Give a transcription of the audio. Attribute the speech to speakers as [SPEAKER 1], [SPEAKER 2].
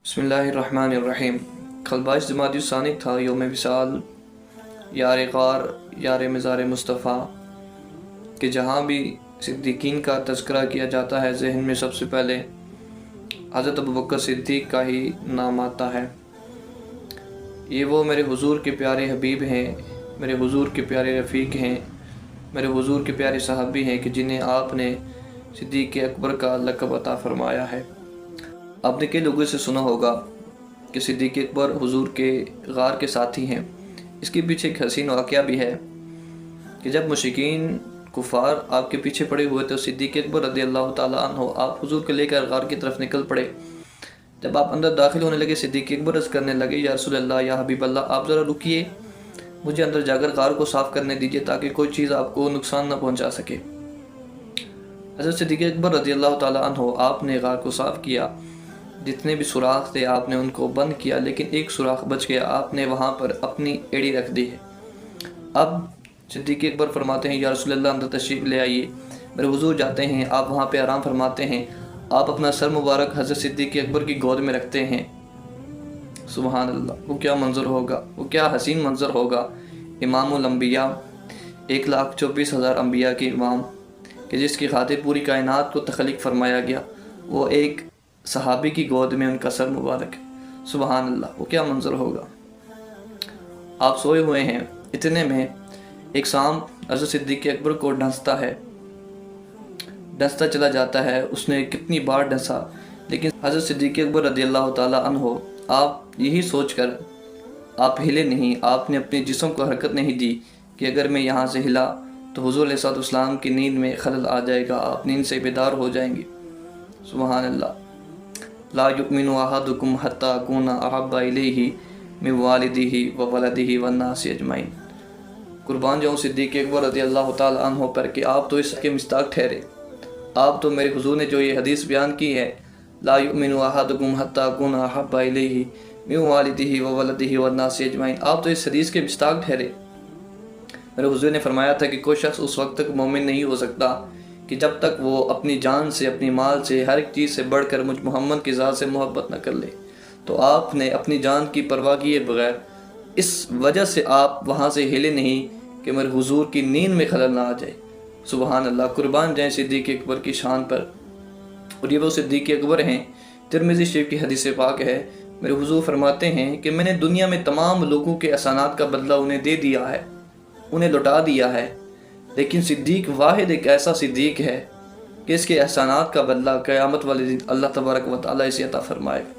[SPEAKER 1] بسم اللہ الرحمن الرحیم۔ کل 22 جمادی الثانی تھا، یوم وصال، یار غار یار مزار مصطفیٰ کہ جہاں بھی صدیقین کا تذکرہ کیا جاتا ہے ذہن میں سب سے پہلے حضرت ابوبکر صدیق کا ہی نام آتا ہے۔ یہ وہ میرے حضور کے پیارے حبیب ہیں، میرے حضور کے پیارے رفیق ہیں، میرے حضور کے پیارے صحابی ہیں کہ جنہیں آپ نے صدیق اکبر کا لقب عطا فرمایا ہے۔ آپ نے کئی لوگوں سے سنا ہوگا کہ صدیق اکبر حضور کے غار کے ساتھی ہیں۔ اس کے پیچھے ایک حسین واقعہ بھی ہے کہ جب مشرکین کفار آپ کے پیچھے پڑے ہوئے تو صدیق اکبر رضی اللہ تعالیٰ عنہ آپ حضور کو لے کر غار کی طرف نکل پڑے۔ جب آپ اندر داخل ہونے لگے، صدیق اکبر عرض کرنے لگے، یا رسول اللہ، یا حبیب اللہ، آپ ذرا رکیے، مجھے اندر جا کر غار کو صاف کرنے دیجیے تاکہ کوئی چیز آپ کو نقصان نہ پہنچا سکے۔ حضرت صدیق اکبر رضی اللہ تعالیٰ عنہ آپ نے غار کو صاف کیا، جتنے بھی سوراخ تھے آپ نے ان کو بند کیا، لیکن ایک سوراخ بچ گیا، آپ نے وہاں پر اپنی ایڑی رکھ دی ہے۔ اب صدیق اکبر فرماتے ہیں، یا رسول اللہ، اندر تشریف لے آئیے۔ میرے حضور جاتے ہیں، آپ وہاں پہ آرام فرماتے ہیں، آپ اپنا سر مبارک حضرت صدیق اکبر کی گود میں رکھتے ہیں۔ سبحان اللہ، وہ کیا منظر ہوگا، وہ کیا حسین منظر ہوگا۔ امام الانبیاء، 1,24,000 انبیاء کے امام، کہ جس کی خاطر پوری کائنات کو تخلیق فرمایا گیا، وہ ایک صحابی کی گود میں ان کا سر مبارک ہے۔ سبحان اللہ، وہ کیا منظر ہوگا۔ آپ سوئے ہوئے ہیں، اتنے میں ایک سانپ حضرت صدیق اکبر کو ڈھانستا ہے، ڈھانستا چلا جاتا ہے۔ اس نے کتنی بار ڈھانسا، لیکن حضرت صدیق اکبر رضی اللہ تعالیٰ عنہ آپ یہی سوچ کر آپ ہلے نہیں، آپ نے اپنے جسم کو حرکت نہیں دی کہ اگر میں یہاں سے ہلا تو حضور علیہ السلام کی نیند میں خلل آ جائے گا، آپ نیند سے بیدار ہو جائیں گے۔ سبحان اللہ۔ لا یؤمن احدکم حتی اکون احب الیہ من والدہ وولدہ والناس اجمعین۔ قربان جاؤں صدیق اکبر رضی اللہ تعالیٰ عنہ پر کہ آپ تو اس کے مصداق ٹھہرے۔ آپ تو میرے حضور نے جو یہ حدیث بیان کی ہے، لا یؤمن احدکم حتی اکون احب الیہ من والدہ وولدہ والناس اجمعین، آپ تو اس حدیث کے مصداق ٹھہرے۔ میرے حضور نے فرمایا تھا کہ کوئی شخص اس وقت تک مومن نہیں ہو سکتا کہ جب تک وہ اپنی جان سے، اپنی مال سے، ہر ایک چیز سے بڑھ کر مجھ محمد کی ذات سے محبت نہ کر لے۔ تو آپ نے اپنی جان کی پرواہ کیے بغیر، اس وجہ سے آپ وہاں سے ہلے نہیں کہ میرے حضور کی نیند میں خلل نہ آ جائے۔ سبحان اللہ، قربان جائیں صدیق اکبر کی شان پر۔ اور یہ وہ صدیق اکبر ہیں، ترمذی شریف کی حدیث پاک ہے، میرے حضور فرماتے ہیں کہ میں نے دنیا میں تمام لوگوں کے احسانات کا بدلہ انہیں دے دیا ہے، انہیں لوٹا دیا ہے، لیکن صدیق واحد ایک ایسا صدیق ہے کہ اس کے احسانات کا بدلہ قیامت والے دن اللہ تبارک و تعالیٰ اسے عطا فرمائے گا۔